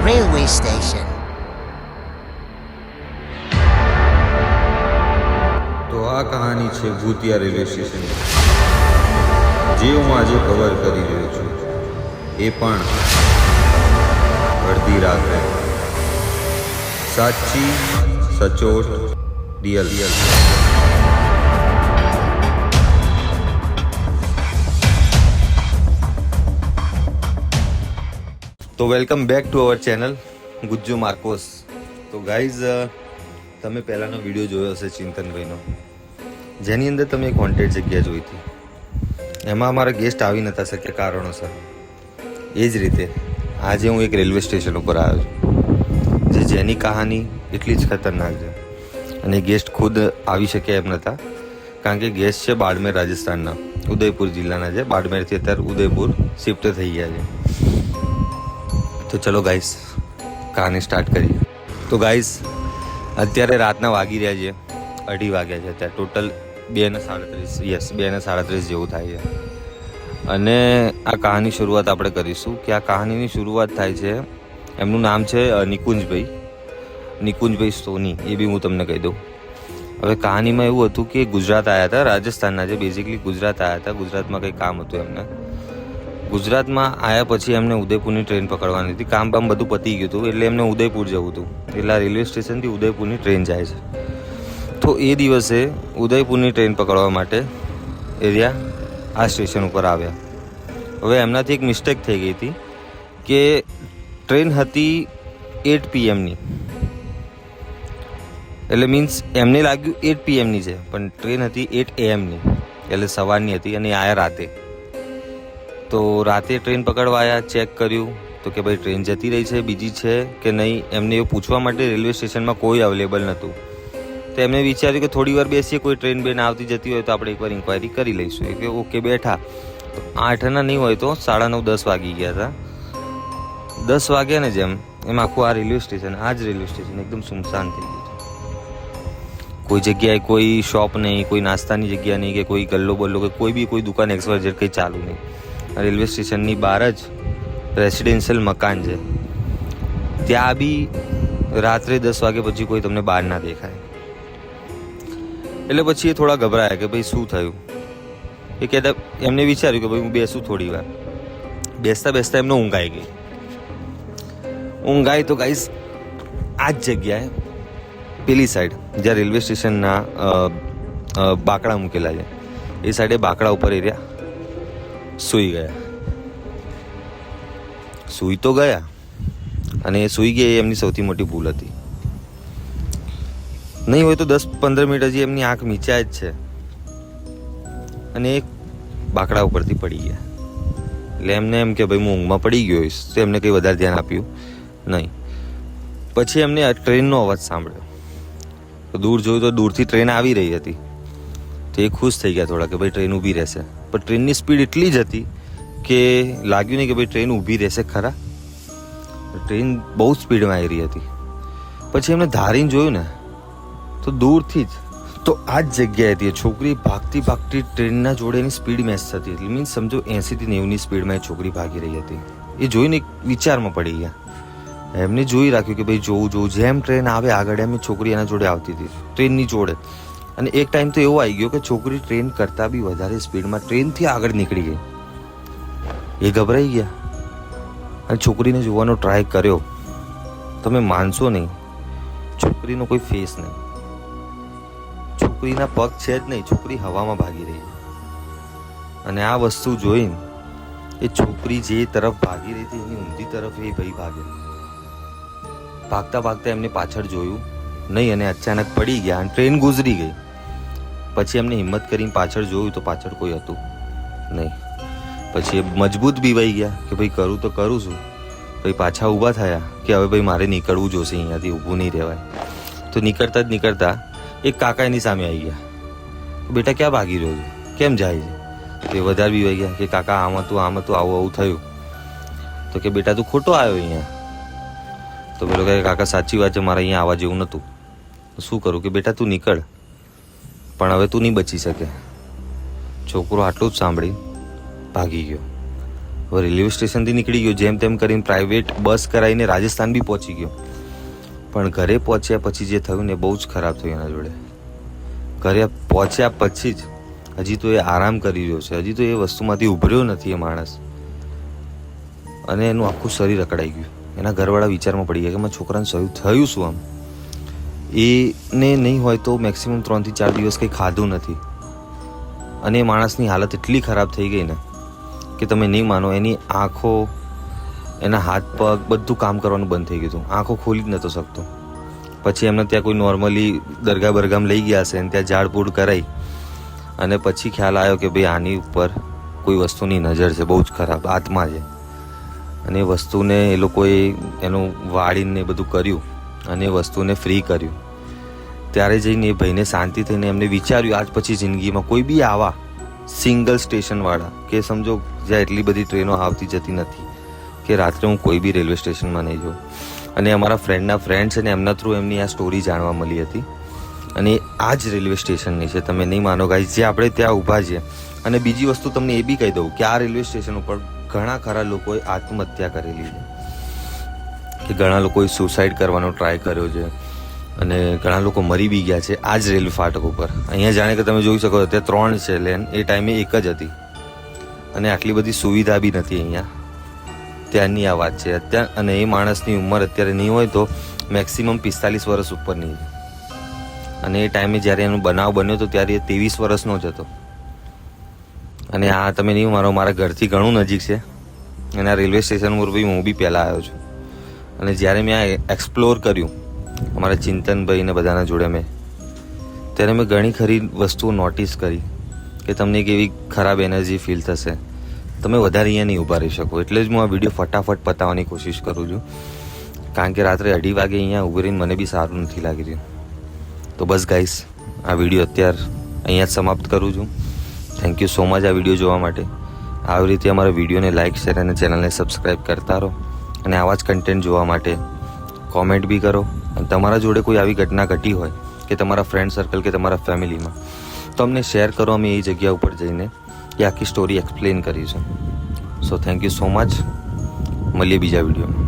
railway station. તો આ કહાની છે ભૂતિયા રેલવે સ્ટેશન, જે હું આજે કવર કરી રહ્યો છું, એ પણ અડધી રાત્રે. સાચી, સચોટ, રિયલ. તો welcome back to our channel Gujju Marcos. તો ગાઈઝ, તમે પહેલાંનો વિડીયો જોયો હશે ચિંતનભાઈનો, જેની અંદર તમે એક વોન્ટેડ જગ્યા જોઈ હતી. એમાં અમારા ગેસ્ટ આવી નતા શક્યા કારણોસર. એ જ રીતે આજે હું એક રેલવે સ્ટેશન ઉપર આવ્યો છું, જેની કહાની એટલી જ ખતરનાક છે. અને ગેસ્ટ ખુદ આવી શક્યા એમ નહોતા, કારણ કે ગેસ્ટ છે બાડમેર, રાજસ્થાનના ઉદયપુર જિલ્લાના છે. બાડમેરથી અત્યારે ઉદયપુર શિફ્ટ થઈ ગયા છે. તો ચલો ગાઈસ, કહાની સ્ટાર્ટ કરીએ. તો ગાઈસ, અત્યારે રાતના વાગી રહ્યા છે 2:30 વાગ્યા છે. અત્યારે ટોટલ 2:37 જેવું થાય છે. અને આ કહાની શરૂઆત આપણે કરીશું કે આ કહાનીની શરૂઆત થાય છે, એમનું નામ છે નિકુંજભાઈ સોની. એ બી હું તમને કહી દઉં. હવે કહાનીમાં એવું હતું કે ગુજરાત આવ્યા હતા, રાજસ્થાનના છે બેઝિકલી. ગુજરાત આવ્યા હતા, ગુજરાતમાં કંઈ કામ હતું એમને. ગુજરાતમાં આવ્યા પછી એમને ઉદયપુરની ટ્રેન પકડવાની હતી. કામ બધું પતી ગયું હતું, એટલે એમને ઉદયપુર જવું હતું. એટલે રેલવે સ્ટેશનથી ઉદયપુરની ટ્રેન જાય છે. તો એ દિવસે ઉદયપુરની ટ્રેન પકડવા માટે એરિયા આ સ્ટેશન ઉપર આવ્યા. હવે એમનાથી એક મિસ્ટેક થઈ ગઈ હતી કે ટ્રેન હતી 8 PM, એટલે મીન્સ એમને લાગ્યું 8 PM છે, પણ ટ્રેન હતી 8 AM, એટલે સવારની હતી. અને આવ્યા રાતે. તો રાતે ટ્રેન પકડવા આવ્યા, ચેક કર્યું તો કે ભાઈ ટ્રેન જતી રહી છે, બીજી છે કે નહીં. એમને એવું પૂછવા માટે રેલવે સ્ટેશનમાં કોઈ અવેલેબલ નહોતું. તો એમને વિચાર્યું કે થોડી વાર બેસીએ, કોઈ ટ્રેન બેન આવતી જતી હોય તો આપણે એકવાર ઇન્ક્વાયરી કરી લઈશું. કે ઓકે, બેઠા. તો 8ના નહીં હોય તો 9:30-10 વાગી ગયા હતા. 10 વાગ્યા ને જેમ એમ આખું આ રેલવે સ્ટેશન, આ જ રેલવે સ્ટેશન એકદમ સુમસાન થઈ ગયું હતું. કોઈ જગ્યાએ કોઈ શોપ નહીં, કોઈ નાસ્તાની જગ્યા નહીં, કે કોઈ ગલ્લો બલ્લો કે કોઈ દુકાન XYZ કંઈ ચાલુ નહીં. રેલવે સ્ટેશનની બહાર જ રેસિડેન્શિયલ મકાન છે. ત્યાં બી રાત્રે 10 વાગ્યા પછી કોઈ તમને બહાર ના દેખાય. એટલે પછી એ થોડા ગભરાયા કે ભાઈ શું થયું. એ કહેતા એમને વિચાર્યું કે ભાઈ હું બેસું થોડી વાર. બેસતા બેસતા એમને ઊંઘ આવી ગઈ. ઊંઘ આવી તો ગાઈસ આ જ જગ્યાએ પેલી સાઈડ જ્યાં રેલવે સ્ટેશનના બાકડા મૂકેલા છે, એ સાઈડે બાકડા ઉપર એરિયા સૂઈ ગયા. સૂઈ તો ગયા, અને એ સૂઈ ગયા એ એમની સૌથી મોટી ભૂલ હતી. નહીં હોય તો 10-15 મિનિટ હજી એમની આંખ મીચાય જ છે, અને એક બાકડા ઉપરથી પડી ગયા. એટલે એમને એમ કે ભાઈ હું ઊંઘમાં પડી ગયો હોઈશ, તો એમને કંઈ વધારે ધ્યાન આપ્યું નહીં. પછી એમને ટ્રેનનો અવાજ સાંભળ્યો. તો દૂર જોયું તો દૂરથી ટ્રેન આવી રહી હતી. તો એ ખુશ થઈ ગયા થોડા કે ભાઈ ટ્રેન ઊભી રહેશે. પણ ટ્રેનની સ્પીડ એટલી જ હતી કે લાગ્યું નહીં કે ભાઈ ટ્રેન ઊભી રહેશે ખરા. ટ્રેન બહુ સ્પીડમાં આવી રહી હતી. પછી એમને ધારીને જોયું ને તો દૂરથી જ તો આ જ જગ્યાએથી છોકરી ભાગતી ટ્રેનના જોડે એની સ્પીડ મેચ થતી હતી. મીન્સ સમજો 80થી 90ની સ્પીડમાં એ છોકરી ભાગી રહી હતી. એ જોઈને એક વિચારમાં પડી ગયા. એમને જોઈ રાખ્યું કે ભાઈ જોવું જેમ ટ્રેન આવે આગળ એમ છોકરી એના જોડે આવતી હતી, ટ્રેનની જોડે. અને એક ટાઈમ તો એવો આવી ગયો કે છોકરી ટ્રેન કરતાં બી વધારે સ્પીડમાં ટ્રેનથી આગળ નીકળી ગઈ. એ ગભરાઈ ગયા અને છોકરીને જોવાનો ટ્રાય કર્યો. તમે માનશો નહીં, છોકરીનો કોઈ ફેસ નહીં, છોકરીના પગ છે જ નહીં, છોકરી હવામાં ભાગી રહી. અને આ વસ્તુ જોઈને એ છોકરી જે તરફ ભાગી રહી હતી એની ઊંધી તરફ એ ભાઈ ભાગે. ભાગતા એમને પાછળ જોયું નહીં, અને અચાનક પડી ગયા અને ટ્રેન ગુજરી ગઈ. પછી એમને હિંમત કરીને પાછળ જોયું તો પાછળ કોઈ હતું નહીં. પછી એ મજબૂત બીવાઈ ગયા કે ભાઈ કરું તો કરું છું. ભાઈ પાછા ઊભા થયા કે હવે ભાઈ મારે નીકળવું જોશે, અહીંયાથી ઊભું નહીં રહેવાય. તો નીકળતા એક કાકા એની સામે આવી ગયા. બેટા ક્યાં ભાગી રહ્યો છે, કેમ જાય છે? તો એ વધારે બીવાઈ ગયા કે કાકા આમ હતું આવું થયું. તો કે બેટા તું ખોટો આવ્યો અહીંયા. તો પેલો કહે કાકા સાચી વાત છે, મારે અહીંયા આવવા જેવું નહોતું. શું કરું? કે બેટા તું નીકળ, પણ હવે તું નહીં બચી શકે. છોકરો આટલું જ સાંભળી ભાગી ગયો. હવે રેલવે સ્ટેશનથી નીકળી ગયો, જેમ તેમ કરીને પ્રાઇવેટ બસ કરાવીને રાજસ્થાન બી પહોંચી ગયો. પણ ઘરે પહોંચ્યા પછી જે થયું ને બહુ જ ખરાબ થયું એના જોડે. ઘરે પહોંચ્યા પછી જ હજી તો એ આરામ કરી રહ્યો છે, હજી તો એ વસ્તુમાંથી ઉભર્યો નથી એ માણસ, અને એનું આખું શરીર અકળાઈ ગયું. એના ઘરવાળા વિચારમાં પડી ગયા કે મારા છોકરાને થયું શું આમ. એને નહીં હોય તો મેક્સિમમ 3 થી 4 દિવસ કંઈ ખાધું નથી, અને એ માણસની હાલત એટલી ખરાબ થઈ ગઈ ને કે તમે નહીં માનો, એની આંખો, એના હાથ પગ બધું કામ કરવાનું બંધ થઈ ગયું હતું. આંખો ખોલી જ નહોતો શકતો. પછી એમને ત્યાં કોઈ નોર્મલી દરગાહ બરગામ લઈ ગયા હશે, અને ત્યાં ઝાડપૂડ કરાઈ, અને પછી ખ્યાલ આવ્યો કે ભાઈ આની ઉપર કોઈ વસ્તુની નજર છે, બહુ જ ખરાબ આત્મા છે. અને એ વસ્તુને એ લોકોએ એનું વાળીને બધું કર્યું અને એ વસ્તુને ફ્રી કર્યું. ત્યારે જઈને એ ભાઈને શાંતિ થઈને એમને વિચાર્યું આજ પછી જિંદગીમાં કોઈ બી આવા સિંગલ સ્ટેશનવાળા, કે સમજો જ્યાં એટલી બધી ટ્રેનો આવતી જતી નથી, કે રાત્રે હું કોઈ બી રેલવે સ્ટેશનમાં નહીં જાઉં. અને અમારા ફ્રેન્ડના ફ્રેન્ડ છે ને એમના થ્રુ એમની આ સ્ટોરી જાણવા મળી હતી, અને આ જ રેલવે સ્ટેશનની છે. તમે નહીં માનો ગાઈસ, જે આપણે ત્યાં ઊભા છીએ. અને બીજી વસ્તુ તમને એ બી કહી દઉં કે આ રેલવે સ્ટેશન ઉપર ઘણા ખરા લોકોએ આત્મહત્યા કરેલી છે, કે ઘણા લોકોએ સુસાઇડ કરવાનો ટ્રાય કર્યો છે, અને ઘણા લોકો મરી બી ગયા છે આ જ રેલવે ફાટક ઉપર. અહીંયા જાણે કે તમે જોઈ શકો ત્યાં 3 છે લેન, એ ટાઈમે 1 જ હતી, અને આટલી બધી સુવિધા બી નથી અહીંયા. ત્યારની આ વાત છે અત્યારે, અને એ માણસની ઉંમર અત્યારે નહીં હોય તો મેક્સિમમ 45 વર્ષ ઉપરની છે. અને એ ટાઈમે જ્યારે એનો બનાવ બન્યો હતો ત્યારે એ 23 વર્ષનો જ હતો. અને આ તમે નહીં માનો, મારા ઘરથી ઘણું નજીક છે, અને આ રેલવે સ્ટેશન ઉપર બી હું બી પહેલાં આવ્યો છું. અને જ્યારે મેં આ એક્સપ્લોર કર્યું અમારા ચિંતનભાઈ ને બધાના જોડે ત્યારે મેં ઘણી ખરી વસ્તુઓ નોટિસ કરી કે તમને એક એવી ખરાબ એનર્જી ફીલ થશે, તમે વધારે અહીંયા નહીં ઊભા રહી શકો. એટલે જ હું આ વિડીયો ફટાફટ પતાવવાની કોશિશ કરું છું, કારણ કે રાત્રે 2:30 વાગે અહીંયા ઊભી રહીને મને બી સારું નથી લાગી રહ્યું. તો બસ ગાઈસ, આ વિડીયો અત્યારે અહીંયા જ સમાપ્ત કરું છું. થેન્ક યુ સો મચ આ વિડીયો જોવા માટે. આવી રીતે અમારા વિડીયોને લાઇક, શેર અને ચેનલને સબસ્ક્રાઈબ કરતા રહો, અને આવા જ કન્ટેન્ટ જોવા માટે કોમેન્ટ બી કરો. અને તમારા જોડે કોઈ આવી ઘટના ઘટી હોય કે તમારા ફ્રેન્ડ સર્કલ કે તમારા ફેમિલીમાં, તો અમને શેર કરો. અમે એ જગ્યા ઉપર જઈને એ આખી સ્ટોરી એક્સપ્લેન કરીશું. So thank you so much. મળીએ બીજા વિડીયોમાં.